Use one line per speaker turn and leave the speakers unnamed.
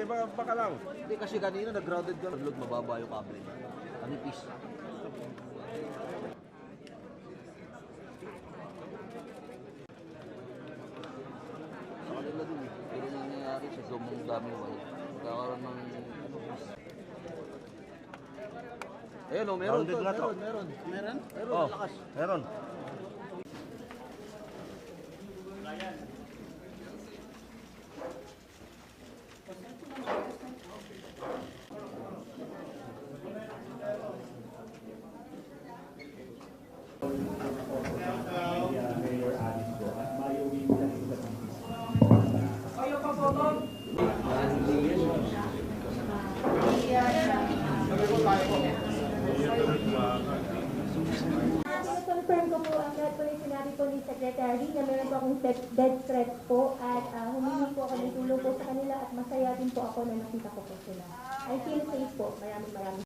baka lang.
Hindi kasi kanina nag-grounded ka, nag-load mababa yung kable niya. Manipis. Sa kanila din eh. Pero nangyayari sa Zomong dami wala. Nagkakaroon ng ayun o, meron
Grounded
to,
na to.
meron.
Meron?
Meron,
Oh,
malakas.
meron.
Confirm ko po ang lahat po na sinabi po ni Secretary na meron po akong death threat po at humingi po ako ng tulong po sa kanila at masaya din po ako na nakita ko po sila. I feel safe po. Maraming